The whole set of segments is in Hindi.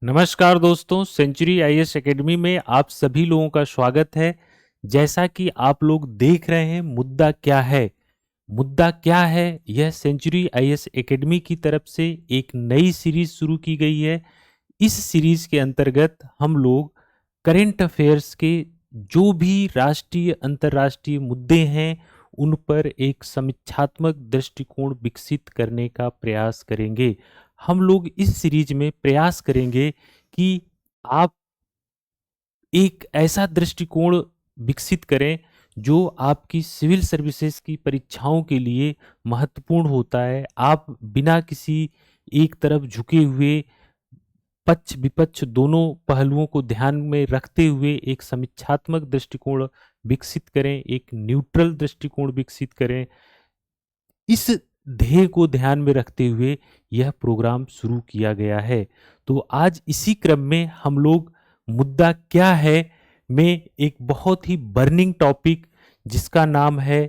नमस्कार दोस्तों, सेंचुरी आईएएस एकेडमी में आप सभी लोगों का स्वागत है। जैसा कि आप लोग देख रहे हैं, मुद्दा क्या है? मुद्दा क्या है? यह सेंचुरी आईएएस एकेडमी की तरफ से एक नई सीरीज शुरू की गई है। इस सीरीज के अंतर्गत हम लोग करंट अफेयर्स के जो भी राष्ट्रीय अंतर्राष्ट्रीय मुद्दे हैं, उन पर एक समीक्षात्मक दृष्टिकोण विकसित करने का प्रयास करेंगे। हम लोग इस सीरीज में प्रयास करेंगे कि आप एक ऐसा दृष्टिकोण विकसित करें जो आपकी सिविल सर्विसेज की परीक्षाओं के लिए महत्वपूर्ण होता है। आप बिना किसी एक तरफ झुके हुए पक्ष विपक्ष दोनों पहलुओं को ध्यान में रखते हुए एक समीक्षात्मक दृष्टिकोण विकसित करें, एक न्यूट्रल दृष्टिकोण विकसित करें। इस ध्येय को ध्यान में रखते हुए यह प्रोग्राम शुरू किया गया है। तो आज इसी क्रम में हम लोग मुद्दा क्या है में एक बहुत ही बर्निंग टॉपिक जिसका नाम है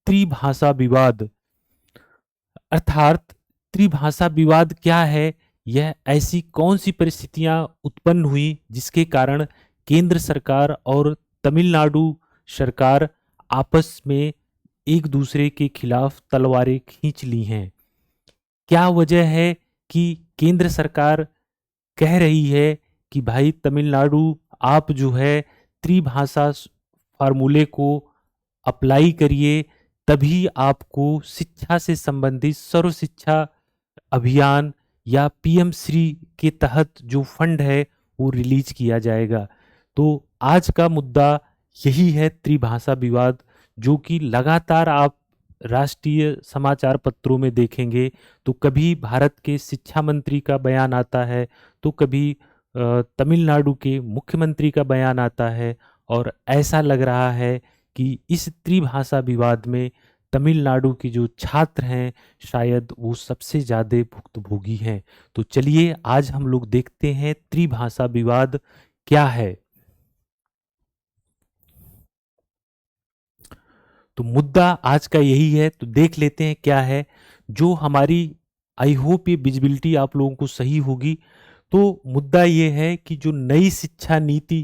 त्रिभाषा विवाद, अर्थात त्रिभाषा विवाद क्या है? यह ऐसी कौन सी परिस्थितियां उत्पन्न हुई जिसके कारण केंद्र सरकार और तमिलनाडु सरकार आपस में एक दूसरे के खिलाफ तलवारें खींच ली हैं? क्या वजह है कि केंद्र सरकार कह रही है कि भाई तमिलनाडु, आप जो है त्रिभाषा फार्मूले को अप्लाई करिए, तभी आपको शिक्षा से संबंधित सर्व शिक्षा अभियान या पीएम श्री के तहत जो फंड है वो रिलीज किया जाएगा। तो आज का मुद्दा यही है, त्रिभाषा विवाद, जो कि लगातार आप राष्ट्रीय समाचार पत्रों में देखेंगे तो कभी भारत के शिक्षा मंत्री का बयान आता है, तो कभी तमिलनाडु के मुख्यमंत्री का बयान आता है, और ऐसा लग रहा है कि इस त्रिभाषा विवाद में तमिलनाडु के जो छात्र हैं शायद वो सबसे ज़्यादा भुक्तभोगी हैं। तो चलिए आज हम लोग देखते हैं त्रिभाषा विवाद क्या है। तो मुद्दा आज का यही है, तो देख लेते हैं क्या है। जो हमारी, आई होप ये विजिबिलिटी आप लोगों को सही होगी। तो मुद्दा ये है कि जो नई शिक्षा नीति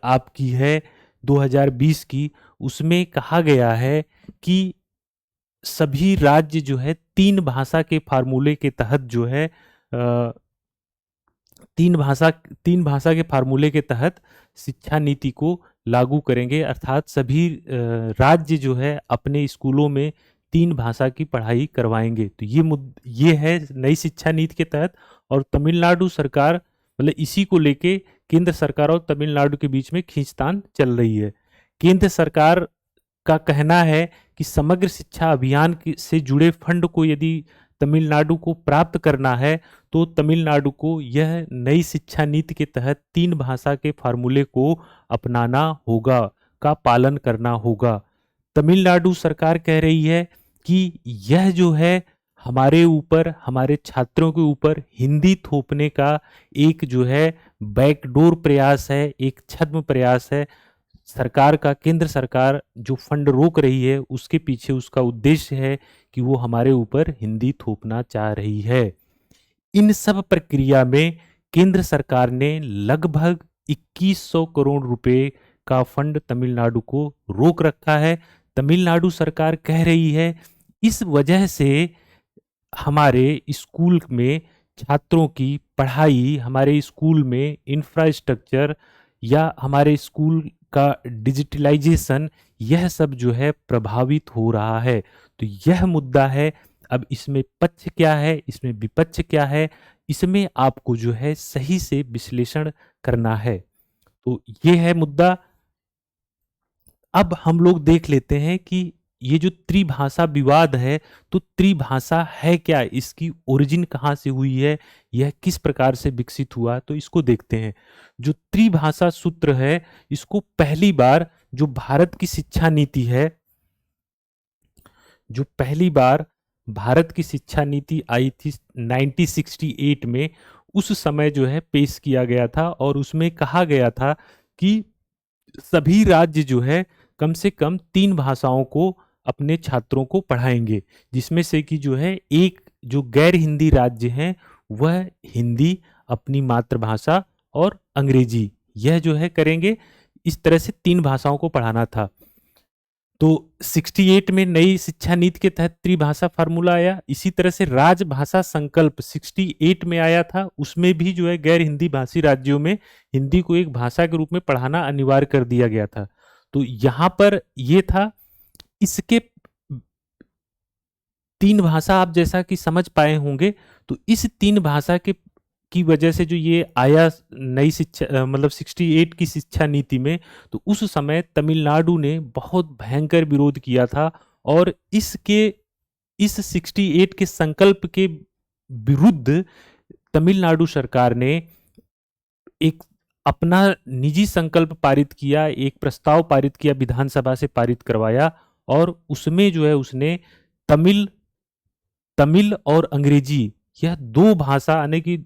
आपकी है 2020 की, उसमें कहा गया है कि सभी राज्य जो है तीन भाषा के फार्मूले के तहत जो है तीन भाषा के फार्मूले के तहत शिक्षा नीति को लागू करेंगे, अर्थात सभी राज्य जो है अपने स्कूलों में तीन भाषा की पढ़ाई करवाएंगे। तो ये है नई शिक्षा नीति के तहत। और तमिलनाडु सरकार, मतलब इसी को लेके केंद्र सरकार और तमिलनाडु के बीच में खींचतान चल रही है। केंद्र सरकार का कहना है कि समग्र शिक्षा अभियान से जुड़े फंड को यदि तमिलनाडु को प्राप्त करना है तो तमिलनाडु को यह नई शिक्षा नीति के तहत तीन भाषा के फार्मूले को अपनाना होगा, का पालन करना होगा। तमिलनाडु सरकार कह रही है कि यह जो है हमारे ऊपर, हमारे छात्रों के ऊपर हिंदी थोपने का एक जो है बैकडोर प्रयास है, एक छद्म प्रयास है सरकार का। केंद्र सरकार जो फंड रोक रही है उसके पीछे उसका उद्देश्य है कि वो हमारे ऊपर हिंदी थोपना चाह रही है। इन सब प्रक्रिया में केंद्र सरकार ने लगभग 2100 करोड़ रुपए का फंड तमिलनाडु को रोक रखा है। तमिलनाडु सरकार कह रही है इस वजह से हमारे स्कूल में छात्रों की पढ़ाई, हमारे स्कूल में इंफ्रास्ट्रक्चर या हमारे स्कूल का डिजिटलाइजेशन, यह सब जो है प्रभावित हो रहा है। तो यह मुद्दा है। अब इसमें पक्ष क्या है, इसमें विपक्ष क्या है, इसमें आपको जो है सही से विश्लेषण करना है। तो ये है मुद्दा। अब हम लोग देख लेते हैं कि ये जो त्रिभाषा विवाद है, तो त्रिभाषा है क्या, इसकी ओरिजिन कहाँ से हुई है, यह किस प्रकार से विकसित हुआ, तो इसको देखते हैं। जो त्रिभाषा सूत्र है, इसको पहली बार जो भारत की शिक्षा नीति है, जो पहली बार भारत की शिक्षा नीति आई थी 1968 में, उस समय जो है पेश किया गया था। और उसमें कहा गया था कि सभी राज्य जो है कम से कम तीन भाषाओं को अपने छात्रों को पढ़ाएंगे, जिसमें से कि जो है एक जो गैर हिंदी राज्य हैं वह हिंदी अपनी मातृभाषा और अंग्रेजी, यह जो है करेंगे। इस तरह से 3 भाषाओं को पढ़ाना था। तो 68 में नई शिक्षा नीति के तहत त्रिभाषा फार्मूला आया। इसी तरह से राजभाषा संकल्प 68 में आया था, उसमें भी जो है गैर हिंदी भाषी राज्यों में हिंदी को एक भाषा के रूप में पढ़ाना अनिवार्य कर दिया गया था। तो यहाँ पर ये था। इसके 3 भाषा आप जैसा कि समझ पाए होंगे, तो इस 3 भाषा के की वजह से जो ये आया नई शिक्षा मतलब 68 की शिक्षा नीति में, तो उस समय तमिलनाडु ने बहुत भयंकर विरोध किया था और इस 68 के संकल्प के विरुद्ध तमिलनाडु सरकार ने एक अपना निजी संकल्प पारित किया, एक प्रस्ताव पारित किया, विधानसभा से पारित करवाया और उसमें जो है उसने तमिल और अंग्रेजी, यह 2 भाषा यानी कि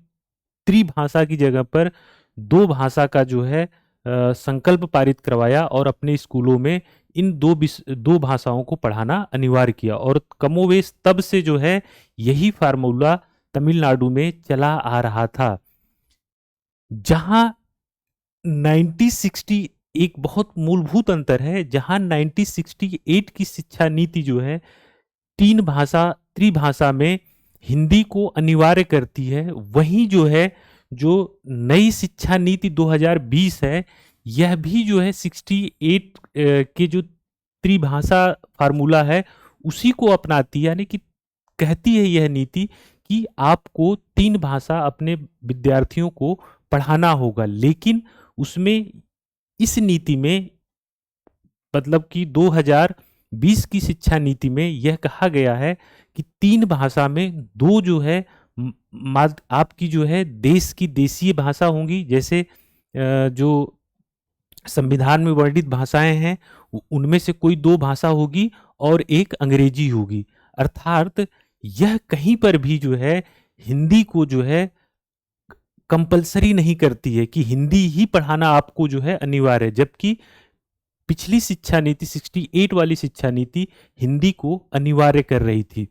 त्रिभाषा की जगह पर 2 भाषा का जो है संकल्प पारित करवाया और अपने स्कूलों में इन 2 भाषाओं को पढ़ाना अनिवार्य किया। और कमोवेश तब से जो है यही फार्मूला तमिलनाडु में चला आ रहा था। जहां 1960 एक बहुत मूलभूत अंतर है, जहां 1968 की शिक्षा नीति जो है 3 भाषा त्रिभाषा में हिंदी को अनिवार्य करती है, वहीं जो है जो नई शिक्षा नीति 2020 है, यह भी जो है 68 के जो त्रिभाषा फार्मूला है उसी को अपनाती है। यानी कि कहती है यह नीति कि आपको 3 भाषा अपने विद्यार्थियों को पढ़ाना होगा, लेकिन उसमें इस नीति में मतलब कि 2020 की शिक्षा नीति में यह कहा गया है कि 3 भाषा में 2 जो है आपकी जो है देश की देशीय भाषा होंगी, जैसे जो संविधान में वर्णित भाषाएं हैं उनमें से कोई 2 भाषा होगी और एक अंग्रेजी होगी। अर्थात यह कहीं पर भी जो है हिंदी को जो है कंपलसरी नहीं करती है कि हिंदी ही पढ़ाना आपको जो है अनिवार्य है, जबकि पिछली शिक्षा नीति 68 वाली शिक्षा नीति हिंदी को अनिवार्य कर रही थी।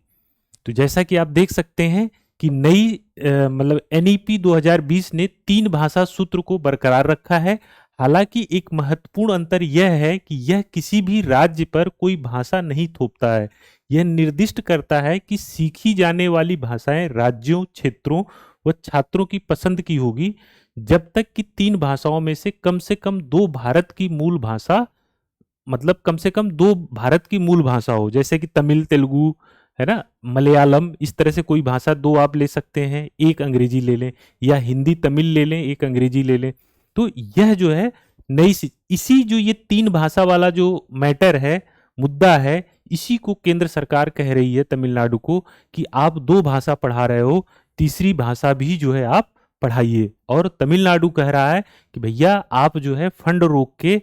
तो जैसा कि आप देख सकते हैं कि नई मतलब एनईपी 2020 ने 3 भाषा सूत्र को बरकरार रखा है। हालांकि एक महत्वपूर्ण अंतर यह है कि यह किसी भी राज्य पर कोई भाषा नहीं थोपता है। यह निर्दिष्ट करता है कि सीखी जाने वाली भाषाएं राज्यों, क्षेत्रों व छात्रों की पसंद की होगी, जब तक कि 3 भाषाओं में से कम 2 भारत की मूल भाषा, मतलब कम से कम 2 भारत की मूल भाषा हो, जैसे कि तमिल, तेलुगु है ना, मलयालम, इस तरह से कोई भाषा 2 आप ले सकते हैं, एक अंग्रेजी ले लें, या हिंदी तमिल ले लें, एक अंग्रेजी ले लें। तो यह जो है नई इसी जो ये 3 भाषा वाला जो मैटर है, मुद्दा है, इसी को केंद्र सरकार कह रही है तमिलनाडु को कि आप 2 भाषा पढ़ा रहे हो, तीसरी भाषा भी जो है आप पढ़ाइए। और तमिलनाडु कह रहा है कि भैया आप जो है फंड रोक के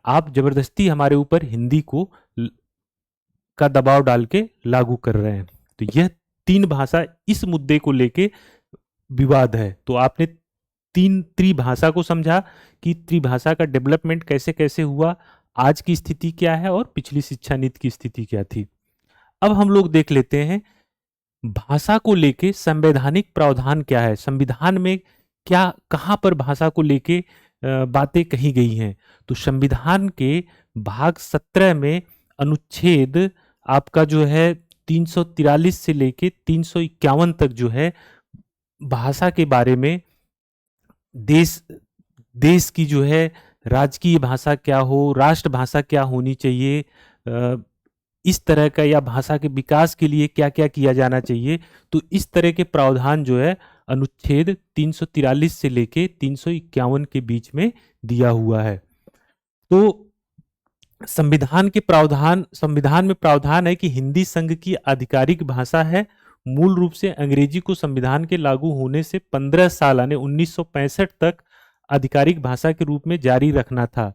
आप जबरदस्ती हमारे ऊपर हिंदी को का दबाव डाल के लागू कर रहे हैं। तो यह 3 भाषा इस मुद्दे को लेके विवाद है। तो आपने 3 त्रिभाषा को समझा कि त्रिभाषा का डेवलपमेंट कैसे कैसे हुआ, आज की स्थिति क्या है और पिछली शिक्षा नीति की स्थिति क्या थी। अब हम लोग देख लेते हैं भाषा को लेके संवैधानिक प्रावधान क्या है, संविधान में क्या कहाँ पर भाषा को लेके बातें कही गई हैं। तो संविधान के भाग 17 में अनुच्छेद आपका जो है 343 से लेके 351 तक जो है भाषा के बारे में देश की जो है राजकीय भाषा क्या हो, राष्ट्रभाषा क्या होनी चाहिए, इस तरह का, या भाषा के विकास के लिए क्या क्या किया जाना चाहिए। तो इस तरह के प्रावधान जो है अनुच्छेद 343 से लेके 351 के बीच में दिया हुआ है। तो संविधान में प्रावधान है कि हिंदी संघ की आधिकारिक भाषा है। मूल रूप से अंग्रेजी को संविधान के लागू होने से 15 साल यानी 1965 तक आधिकारिक भाषा के रूप में जारी रखना था।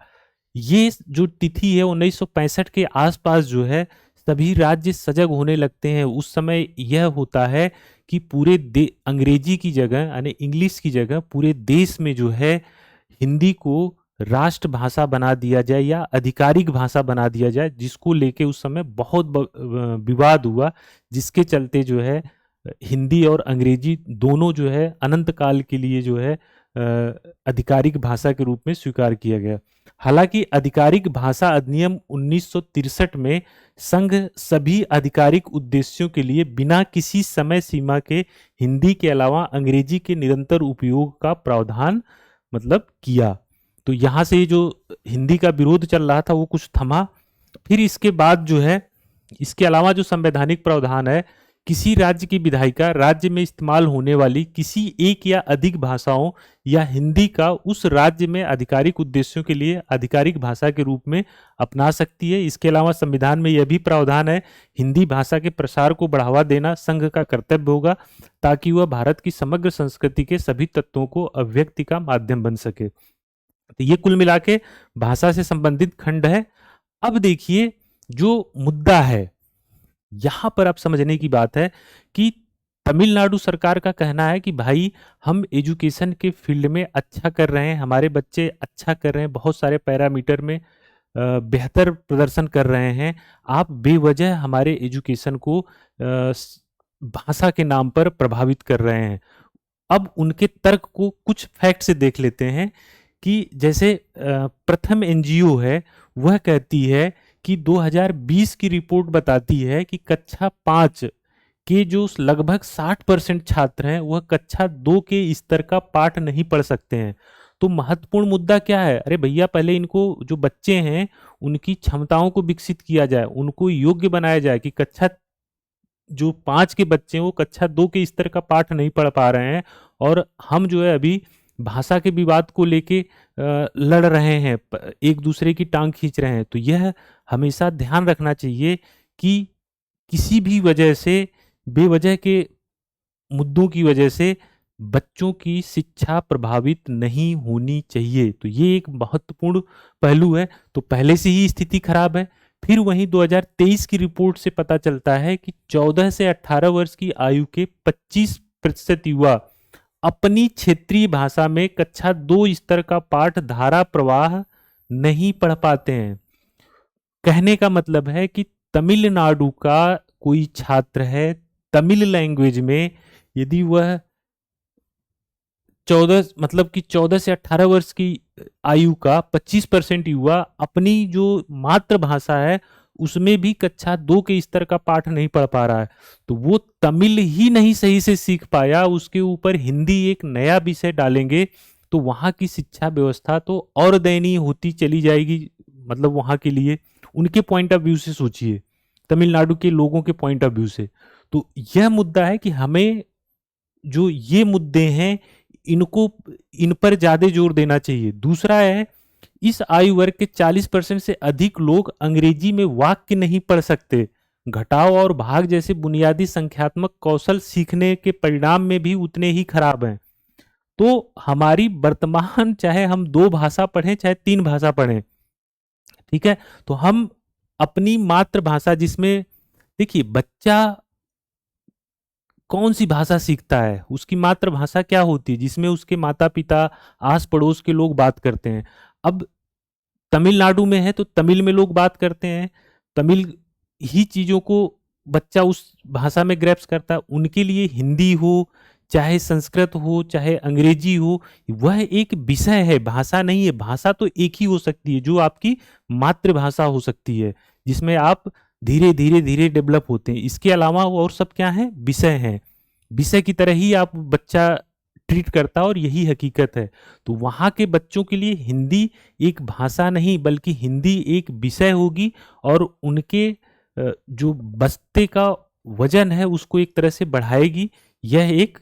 ये जो तिथि है 1965 के आसपास जो है सभी राज्य सजग होने लगते हैं। उस समय यह होता है कि पूरे अंग्रेजी की जगह यानी इंग्लिश की जगह पूरे देश में जो है हिंदी को राष्ट्रभाषा बना दिया जाए या आधिकारिक भाषा बना दिया जाए, जिसको लेके उस समय बहुत विवाद हुआ, जिसके चलते जो है हिंदी और अंग्रेजी दोनों जो है अनंत काल के लिए जो है आधिकारिक भाषा के रूप में स्वीकार किया गया। हालांकि आधिकारिक भाषा अधिनियम 1963 में संघ सभी आधिकारिक उद्देश्यों के लिए बिना किसी समय सीमा के हिंदी के अलावा अंग्रेजी के निरंतर उपयोग का प्रावधान मतलब किया। तो यहाँ से जो हिंदी का विरोध चल रहा था वो कुछ थमा। फिर इसके बाद जो है इसके अलावा जो संवैधानिक प्रावधान है, किसी राज्य की विधायिका राज्य में इस्तेमाल होने वाली किसी एक या अधिक भाषाओं या हिंदी का उस राज्य में आधिकारिक उद्देश्यों के लिए आधिकारिक भाषा के रूप में अपना सकती है। इसके अलावा संविधान में यह भी प्रावधान है, हिंदी भाषा के प्रसार को बढ़ावा देना संघ का कर्तव्य होगा ताकि वह भारत की समग्र संस्कृति के सभी तत्वों को अभिव्यक्ति का माध्यम बन सके। तो ये कुल मिला के भाषा से संबंधित खंड है। अब देखिए जो मुद्दा है यहां पर आप समझने की बात है कि तमिलनाडु सरकार का कहना है कि भाई हम एजुकेशन के फील्ड में अच्छा कर रहे हैं, हमारे बच्चे अच्छा कर रहे हैं, बहुत सारे पैरामीटर में बेहतर प्रदर्शन कर रहे हैं, आप बेवजह हमारे एजुकेशन को भाषा के नाम पर प्रभावित कर रहे हैं। अब उनके तर्क को कुछ फैक्ट से देख लेते हैं कि जैसे प्रथम एनजीओ है वह कहती है कि 2020 की रिपोर्ट बताती है कि कक्षा 5 के जो लगभग 60% छात्र हैं वह कक्षा 2 के स्तर का पाठ नहीं पढ़ सकते हैं। तो महत्वपूर्ण मुद्दा क्या है? अरे भैया पहले इनको जो बच्चे हैं उनकी क्षमताओं को विकसित किया जाए, उनको योग्य बनाया जाए कि कक्षा जो 5 के बच्चे हैं वो कक्षा 2 के स्तर का पाठ नहीं पढ़ पा रहे हैं और हम जो है अभी भाषा के विवाद को लेके लड़ रहे हैं, एक दूसरे की टांग खींच रहे हैं। तो यह हमेशा ध्यान रखना चाहिए कि किसी भी वजह से बेवजह के मुद्दों की वजह से बच्चों की शिक्षा प्रभावित नहीं होनी चाहिए। तो ये एक महत्वपूर्ण पहलू है। तो पहले से ही स्थिति खराब है। फिर वहीं 2023 की रिपोर्ट से पता चलता है कि 14 से 18 वर्ष की आयु के 25% युवा अपनी क्षेत्रीय भाषा में कक्षा 2 स्तर का पाठ धारा प्रवाह नहीं पढ़ पाते हैं। कहने का मतलब है कि तमिलनाडु का कोई छात्र है तमिल लैंग्वेज में, यदि वह 14 से 18 वर्ष की आयु का 25% युवा अपनी जो मातृभाषा है उसमें भी कक्षा 2 के स्तर का पाठ नहीं पढ़ पा रहा है, तो वो तमिल ही नहीं सही से सीख पाया, उसके ऊपर हिंदी एक नया विषय डालेंगे तो वहां की शिक्षा व्यवस्था तो और दयनीय होती चली जाएगी। मतलब वहां के लिए उनके पॉइंट ऑफ व्यू से सोचिए, तमिलनाडु के लोगों के पॉइंट ऑफ व्यू से। तो यह मुद्दा है कि हमें जो ये मुद्दे हैं इन पर ज्यादा जोर देना चाहिए। दूसरा है इस आयु वर्ग के 40% से अधिक लोग अंग्रेजी में वाक्य नहीं पढ़ सकते। घटाव और भाग जैसे बुनियादी संख्यात्मक कौशल सीखने के परिणाम में भी उतने ही खराब हैं। तो हमारी वर्तमान, चाहे हम 2 भाषा पढ़ें चाहे 3 भाषा पढ़ें, ठीक है, तो हम अपनी मातृभाषा, जिसमें देखिए बच्चा कौन सी भाषा सीखता है, उसकी मातृभाषा क्या होती है जिसमें उसके माता पिता आस पड़ोस के लोग बात करते हैं। अब तमिलनाडु में है तो तमिल में लोग बात करते हैं, तमिल ही चीजों को बच्चा उस भाषा में ग्रैप्स करता है। उनके लिए हिंदी हो चाहे संस्कृत हो चाहे अंग्रेजी हो, वह एक विषय है, भाषा नहीं है। भाषा तो एक ही हो सकती है जो आपकी मातृभाषा हो सकती है, जिसमें आप धीरे धीरे धीरे डेवलप होते हैं। इसके अलावा और सब क्या है, विषय हैं। विषय की तरह ही आप बच्चा ट्रीट करता है और यही हकीकत है। तो वहाँ के बच्चों के लिए हिंदी एक भाषा नहीं बल्कि हिंदी एक विषय होगी और उनके जो बस्ते का वजन है उसको एक तरह से बढ़ाएगी। यह एक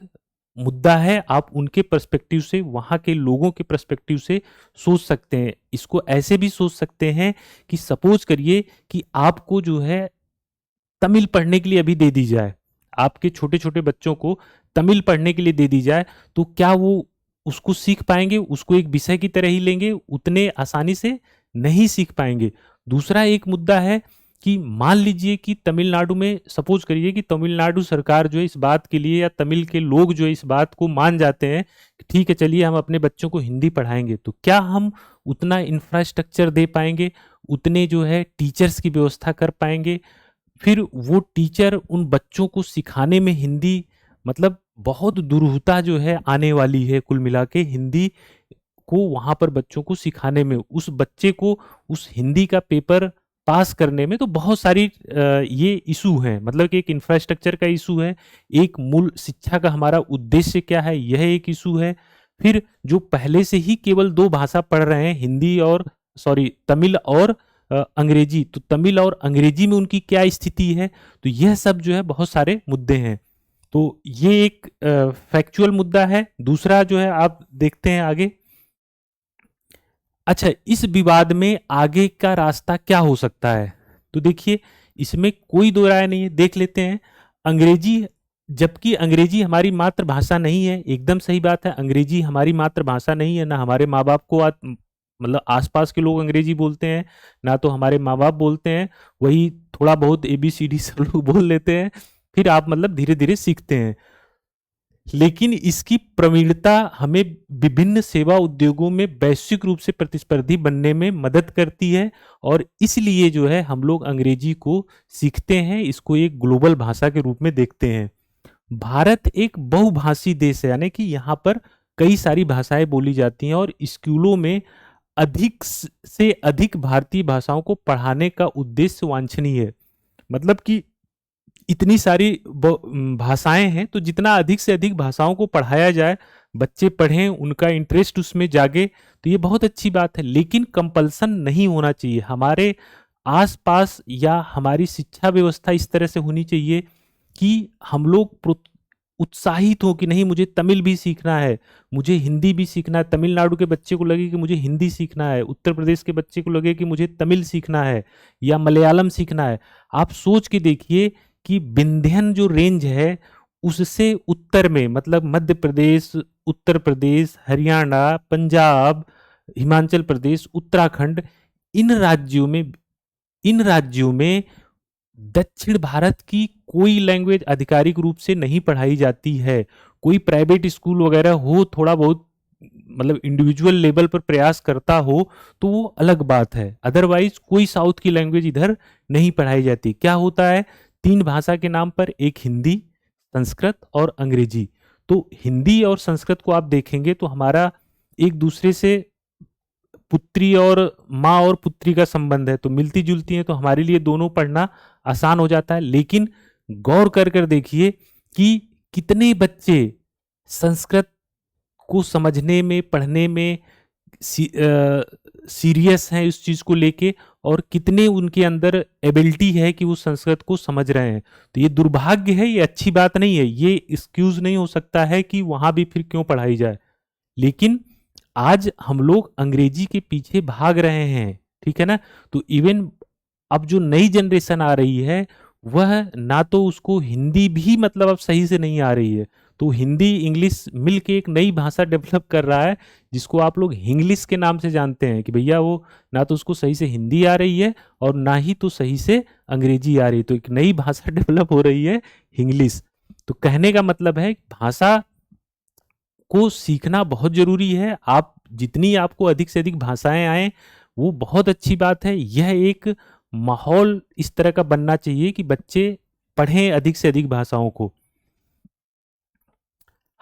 मुद्दा है, आप उनके पर्सपेक्टिव से, वहाँ के लोगों के पर्सपेक्टिव से सोच सकते हैं। इसको ऐसे भी सोच सकते हैं कि सपोज करिए कि आपको जो है तमिल पढ़ने के लिए अभी दे दी जाए, आपके छोटे छोटे बच्चों को तमिल पढ़ने के लिए दे दी जाए, तो क्या वो उसको सीख पाएंगे? उसको एक विषय की तरह ही लेंगे? उतने आसानी से नहीं सीख पाएंगे। दूसरा एक मुद्दा है कि मान लीजिए कि तमिलनाडु में, सपोज करिए कि तमिलनाडु सरकार जो है इस बात के लिए, या तमिल के लोग जो है इस बात को मान जाते हैं कि ठीक है चलिए हम अपने बच्चों को हिंदी पढ़ाएंगे, तो क्या हम उतना इंफ्रास्ट्रक्चर दे पाएंगे, उतने जो है टीचर्स की व्यवस्था कर पाएंगे? फिर वो टीचर उन बच्चों को सिखाने में हिंदी मतलब बहुत दुरूहता जो है आने वाली है कुल मिला के हिंदी को वहाँ पर बच्चों को सिखाने में, उस बच्चे को उस हिंदी का पेपर पास करने में। तो बहुत सारी ये इशू हैं, मतलब कि एक इंफ्रास्ट्रक्चर का इशू है, एक मूल शिक्षा का हमारा उद्देश्य क्या है, यह एक इशू है। फिर जो पहले से ही केवल दो भाषा पढ़ रहे हैं, हिंदी और सॉरी तमिल और अंग्रेजी, तो तमिल और अंग्रेजी में उनकी क्या स्थिति है। तो यह सब जो है बहुत सारे मुद्दे हैं। तो ये एक फैक्चुअल मुद्दा है। दूसरा जो है आप देखते हैं आगे। अच्छा, इस विवाद में आगे का रास्ता क्या हो सकता है? तो देखिए, इसमें कोई दो राय नहीं है। देख लेते हैं अंग्रेजी, जबकि अंग्रेजी हमारी मातृभाषा नहीं है, एकदम सही बात है, अंग्रेजी हमारी मातृभाषा नहीं है। ना हमारे माँ बाप को मतलब आसपास के लोग अंग्रेजी बोलते हैं, ना तो हमारे माँ बाप बोलते हैं। वही थोड़ा बहुत ABCD सब लोग बोल लेते हैं, फिर आप मतलब धीरे धीरे सीखते हैं। लेकिन इसकी प्रवीणता हमें विभिन्न सेवा उद्योगों में वैश्विक रूप से प्रतिस्पर्धी बनने में मदद करती है, और इसलिए जो है हम लोग अंग्रेजी को सीखते हैं, इसको एक ग्लोबल भाषा के रूप में देखते हैं। भारत एक बहुभाषी देश है, यानी कि यहाँ पर कई सारी भाषाएं बोली जाती हैं, और स्कूलों में अधिक से अधिक भारतीय भाषाओं को पढ़ाने का उद्देश्य वांछनीय है। मतलब कि इतनी सारी भाषाएं हैं, तो जितना अधिक से अधिक भाषाओं को पढ़ाया जाए, बच्चे पढ़ें, उनका इंटरेस्ट उसमें जागे, तो ये बहुत अच्छी बात है। लेकिन कंपल्सन नहीं होना चाहिए। हमारे आसपास या हमारी शिक्षा व्यवस्था इस तरह से होनी चाहिए कि हम लोग उत्साहित हो कि नहीं, मुझे तमिल भी सीखना है, मुझे हिंदी भी सीखना है। तमिलनाडु के बच्चे को लगे कि मुझे हिंदी सीखना है, उत्तर प्रदेश के बच्चे को लगे कि मुझे तमिल सीखना है या मलयालम सीखना है। आप सोच के देखिए कि विंध्यन जो रेंज है, उससे उत्तर में मतलब मध्य प्रदेश, उत्तर प्रदेश, हरियाणा, पंजाब, हिमाचल प्रदेश, उत्तराखंड, इन राज्यों में दक्षिण भारत की कोई लैंग्वेज आधिकारिक रूप से नहीं पढ़ाई जाती है। कोई प्राइवेट स्कूल वगैरह हो, थोड़ा बहुत मतलब इंडिविजुअल लेवल पर प्रयास करता हो, तो वो अलग बात है। अदरवाइज कोई साउथ की लैंग्वेज इधर नहीं पढ़ाई जाती। क्या होता है, तीन भाषा के नाम पर, एक हिंदी, संस्कृत और अंग्रेजी। तो हिंदी और संस्कृत को आप देखेंगे तो हमारा एक दूसरे से पुत्री और माँ और पुत्री का संबंध है, तो मिलती जुलती है, तो हमारे लिए दोनों पढ़ना आसान हो जाता है। लेकिन गौर कर कर देखिए कि कितने बच्चे संस्कृत को समझने में, पढ़ने में सीरियस हैं इस चीज को लेके, और कितने उनके अंदर एबिलिटी है कि वो संस्कृत को समझ रहे हैं। तो ये दुर्भाग्य है, ये अच्छी बात नहीं है, ये एक्सक्यूज नहीं हो सकता है कि वहां भी फिर क्यों पढ़ाई जाए। लेकिन आज हम लोग अंग्रेजी के पीछे भाग रहे हैं, ठीक है ना। तो इवन अब जो नई जनरेशन आ रही है, वह ना तो उसको हिंदी भी मतलब अब सही से नहीं आ रही है, तो हिंदी इंग्लिश मिलके एक नई भाषा डेवलप कर रहा है, जिसको आप लोग हिंग्लिश के नाम से जानते हैं। कि भैया वो ना तो उसको सही से हिंदी आ रही है और ना ही तो सही से अंग्रेजी आ रही है, तो एक नई भाषा डेवलप हो रही है, हिंग्लिश। तो कहने का मतलब है भाषा को सीखना बहुत जरूरी है। आप जितनी आपको अधिक से अधिक भाषाएं आए, वो बहुत अच्छी बात है। यह एक माहौल इस तरह का बनना चाहिए कि बच्चे पढ़ें अधिक से अधिक भाषाओं को।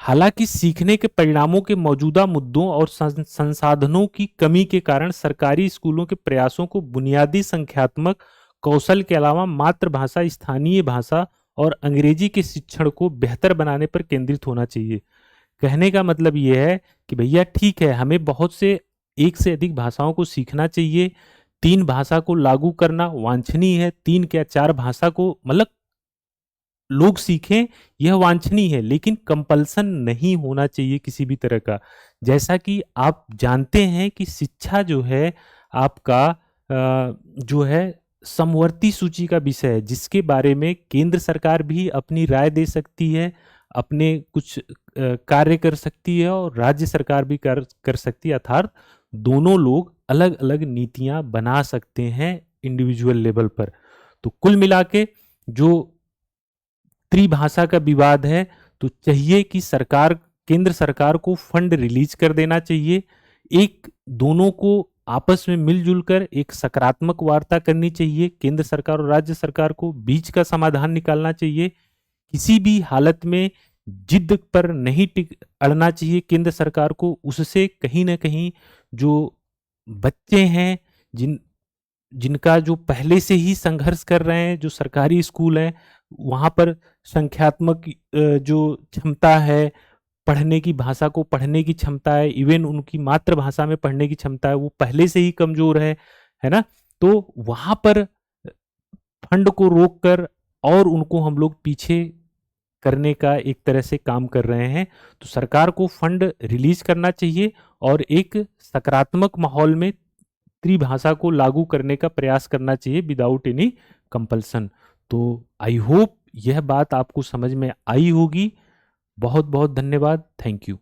हालांकि सीखने के परिणामों के मौजूदा मुद्दों और संसाधनों की कमी के कारण सरकारी स्कूलों के प्रयासों को बुनियादी संख्यात्मक कौशल के अलावा मातृभाषा, स्थानीय भाषा और अंग्रेजी के शिक्षण को बेहतर बनाने पर केंद्रित होना चाहिए। कहने का मतलब यह है कि भैया ठीक है, हमें बहुत से एक से अधिक भाषाओं को सीखना चाहिए, तीन भाषा को लागू करना वांछनीय है, तीन क्या चार भाषा को मतलब लोग सीखें, यह वांछनीय है, लेकिन कंपल्सन नहीं होना चाहिए किसी भी तरह का। जैसा कि आप जानते हैं कि शिक्षा जो है आपका जो है समवर्ती सूची का विषय है, जिसके बारे में केंद्र सरकार भी अपनी राय दे सकती है, अपने कुछ कार्य कर सकती है, और राज्य सरकार भी कर सकती है। अर्थात दोनों लोग अलग अलग नीतियां बना सकते हैं इंडिविजुअल लेवल पर। तो कुल मिला के जो त्रिभाषा का विवाद है, तो चाहिए कि सरकार, केंद्र सरकार को फंड रिलीज कर देना चाहिए, एक दोनों को आपस में मिलजुल कर एक सकारात्मक वार्ता करनी चाहिए, केंद्र सरकार और राज्य सरकार को बीच का समाधान निकालना चाहिए। किसी भी हालत में जिद पर नहीं टिक अड़ना चाहिए केंद्र सरकार को। उससे कहीं ना कहीं जो बच्चे हैं, जिनका जो पहले से ही संघर्ष कर रहे हैं, जो सरकारी स्कूल हैं, वहाँ पर संख्यात्मक जो क्षमता है, पढ़ने की भाषा को पढ़ने की क्षमता है, इवन उनकी मातृभाषा में पढ़ने की क्षमता है, वो पहले से ही कमजोर है ना। तो वहाँ पर फंड को रोककर और उनको हम लोग पीछे करने का एक तरह से काम कर रहे हैं। तो सरकार को फंड रिलीज करना चाहिए और एक सकारात्मक माहौल में त्रिभाषा को लागू करने का प्रयास करना चाहिए विदाउट एनी कंपल्सन। तो आई होप यह बात आपको समझ में आई होगी। बहुत बहुत धन्यवाद। Thank you.